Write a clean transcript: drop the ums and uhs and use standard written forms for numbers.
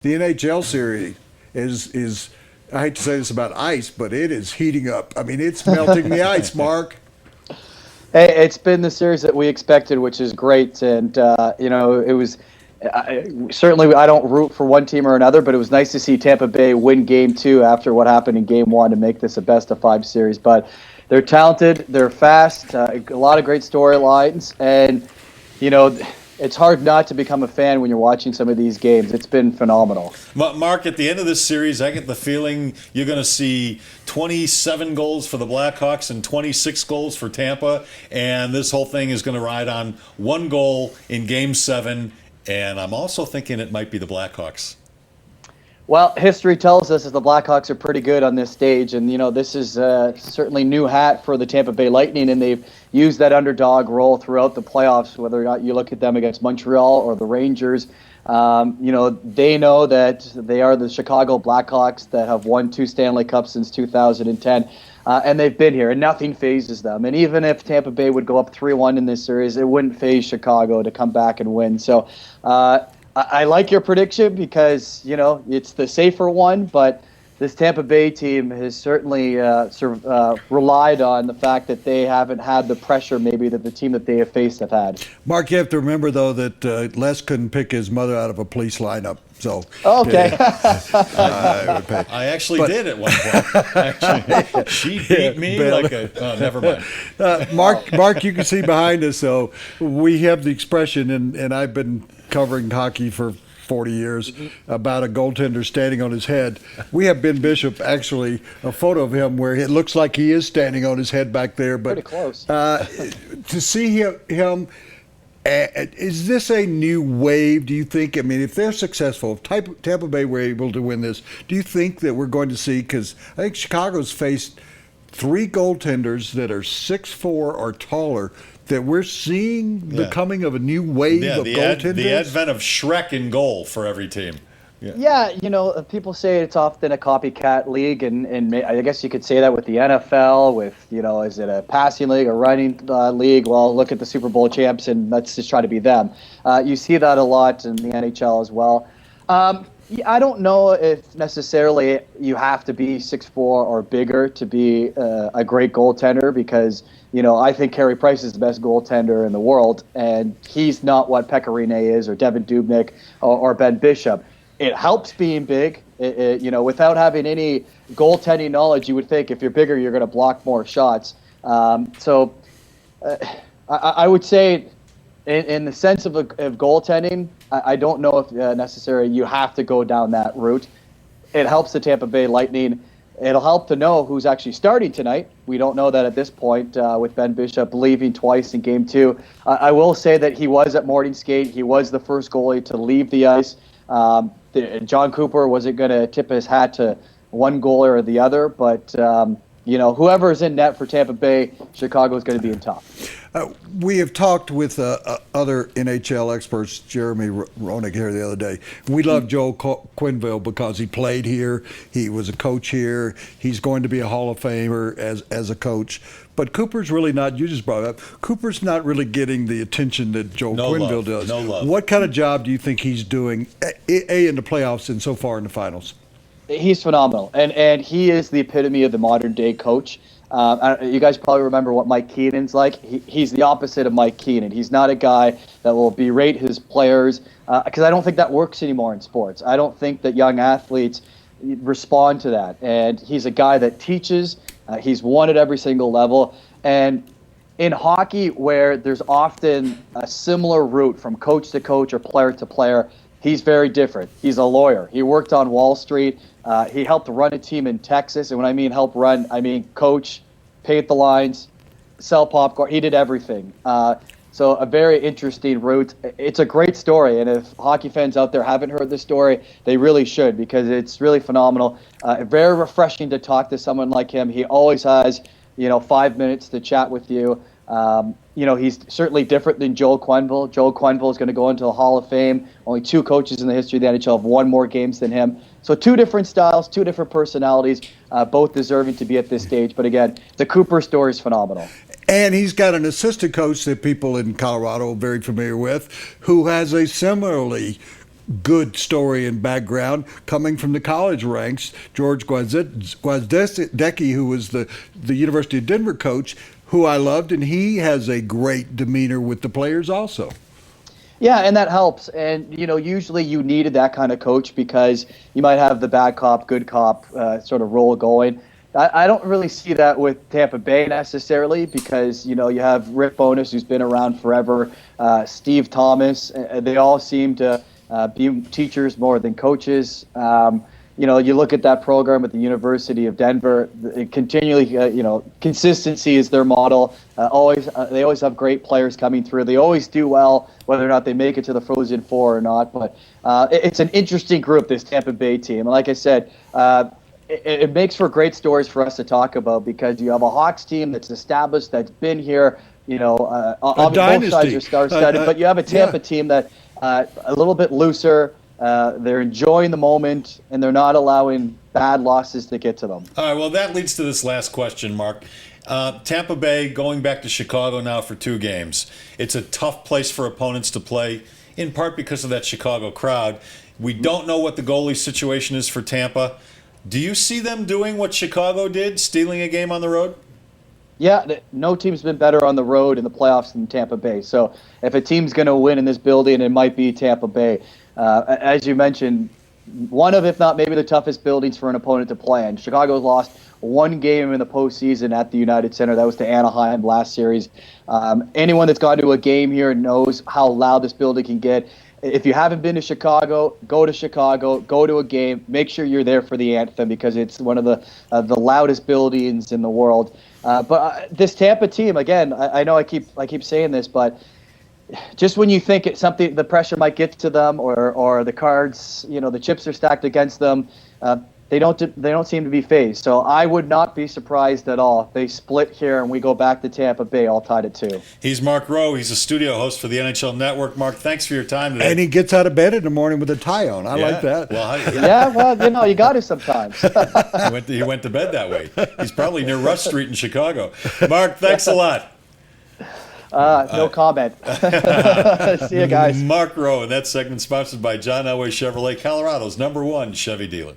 The NHL series is I hate to say this about ice, but it is heating up. I mean, it's melting the ice, Mark. Hey, it's been the series that we expected, which is great. And, it was certainly I don't root for one team or another, but it was nice to see Tampa Bay win game two after what happened in game one to make this a best of five series. But they're talented, they're fast, a lot of great storylines. And, it's hard not to become a fan when you're watching some of these games. It's been phenomenal. Mark, at the end of this series, I get the feeling you're going to see 27 goals for the Blackhawks and 26 goals for Tampa, and this whole thing is going to ride on one goal in Game 7, and I'm also thinking it might be the Blackhawks. Well, history tells us that the Blackhawks are pretty good on this stage, and this is certainly new hat for the Tampa Bay Lightning, and they've used that underdog role throughout the playoffs. Whether or not you look at them against Montreal or the Rangers, they know that they are the Chicago Blackhawks that have won 2 Stanley Cups since 2010, and they've been here, and nothing phases them. And even if Tampa Bay would go up 3-1 in this series, it wouldn't faze Chicago to come back and win. So. I like your prediction because, it's the safer one, but this Tampa Bay team has certainly relied on the fact that they haven't had the pressure maybe that the team that they have faced have had. Mark, you have to remember, though, that Les couldn't pick his mother out of a police lineup. So, okay. I actually did at one point. Actually, she beat me like a. Oh, never mind. Mark, you can see behind us. So we have the expression, and I've been covering hockey for 40 years about a goaltender standing on his head. We have Ben Bishop, actually, a photo of him where it looks like he is standing on his head back there. But pretty close. To see him. Is this a new wave, do you think? I mean, if they're successful, if Tampa Bay were able to win this, do you think that we're going to see, because I think Chicago's faced 3 goaltenders that are 6'4" or taller, that we're seeing the coming of a new wave of goaltenders? The advent of Shrek in goal for every team. Yeah, people say it's often a copycat league, and I guess you could say that with the NFL, with, is it a passing league, a running league? Well, look at the Super Bowl champs, and let's just try to be them. You see that a lot in the NHL as well. I don't know if necessarily you have to be 6'4" or bigger to be a great goaltender because, I think Carey Price is the best goaltender in the world, and he's not what Pekka Rinne is or Devin Dubnyk or Ben Bishop. It helps being big. Without having any goaltending knowledge, you would think if you're bigger, you're going to block more shots. I would say in the sense of goaltending, I don't know if necessarily you have to go down that route. It helps the Tampa Bay Lightning. It'll help to know who's actually starting tonight. We don't know that at this point with Ben Bishop leaving twice in Game 2. I will say that he was at morning skate. He was the first goalie to leave the ice. John Cooper wasn't going to tip his hat to one goalie or the other, but whoever is in net for Tampa Bay, Chicago is going to be in top. We have talked with other NHL experts, Jeremy Roenick here the other day. We love Joe Quenneville because he played here, he was a coach here, he's going to be a Hall of Famer as a coach. But Cooper's really not, you just brought it up, Cooper's not really getting the attention that Joe Quenneville does. No love. What kind of job do you think he's doing, in the playoffs and so far in the finals? He's phenomenal, and he is the epitome of the modern day coach. You guys probably remember what Mike Keenan's like. He's the opposite of Mike Keenan. He's not a guy that will berate his players because I don't think that works anymore in sports. I don't think that young athletes respond to that. And he's a guy that teaches. He's won at every single level. And in hockey, where there's often a similar route from coach to coach or player to player, he's very different. He's a lawyer. He worked on Wall Street. He helped run a team in Texas. And when I mean help run, I mean coach, paint the lines, sell popcorn. He did everything. So a very interesting route. It's a great story. And if hockey fans out there haven't heard this story, they really should because it's really phenomenal. Very refreshing to talk to someone like him. He always has, 5 minutes to chat with you. He's certainly different than Joel Quenneville. Joel Quenneville is going to go into the Hall of Fame. Only 2 coaches in the history of the NHL have won more games than him. So 2 different styles, 2 different personalities, both deserving to be at this stage. But again, the Cooper story is phenomenal. And he's got an assistant coach that people in Colorado are very familiar with who has a similarly good story and background coming from the college ranks. George Gwazdecki, who was the University of Denver coach, who I loved, and he has a great demeanor with the players also. Yeah, and that helps. And, usually you needed that kind of coach because you might have the bad cop, good cop sort of role going. I don't really see that with Tampa Bay necessarily because, you have Rick Bowness, who's been around forever, Steve Thomas. They all seem to be teachers more than coaches. You look at that program at the University of Denver, it continually, consistency is their model. They always have great players coming through. They always do well, whether or not they make it to the Frozen Four or not. But it's an interesting group, this Tampa Bay team. And like I said, it makes for great stories for us to talk about because you have a Hawks team that's established, that's been here. On both sides are star-studded, but you have a Tampa team that a little bit looser. They're enjoying the moment, and they're not allowing bad losses to get to them. All right, well, that leads to this last question, Mark. Tampa Bay going back to Chicago now for 2 games. It's a tough place for opponents to play, in part because of that Chicago crowd. We don't know what the goalie situation is for Tampa. Do you see them doing what Chicago did, stealing a game on the road? Yeah, no team's been better on the road in the playoffs than Tampa Bay. So if a team's going to win in this building, it might be Tampa Bay. As you mentioned, one of, if not maybe the toughest buildings for an opponent to play in. Chicago's lost 1 game in the postseason at the United Center. That was to Anaheim last series. Anyone that's gone to a game here knows how loud this building can get. If you haven't been to Chicago, go to a game. Make sure you're there for the anthem because it's one of the loudest buildings in the world. But this Tampa team, again, I know I keep saying this, but just when you think it's something, the pressure might get to them, or the cards, the chips are stacked against them, they don't seem to be phased. So I would not be surprised at all if they split here and we go back to Tampa Bay all tied at 2. He's Mark Rowe. He's a studio host for the NHL Network. Mark, thanks for your time today. And he gets out of bed in the morning with a tie on. I like that. Well, you got to sometimes. He went to bed that way. He's probably near Rush Street in Chicago. Mark, thanks a lot. No comment. See you guys. Mark Rowe, and that segment sponsored by John Elway Chevrolet, Colorado's #1 Chevy dealer.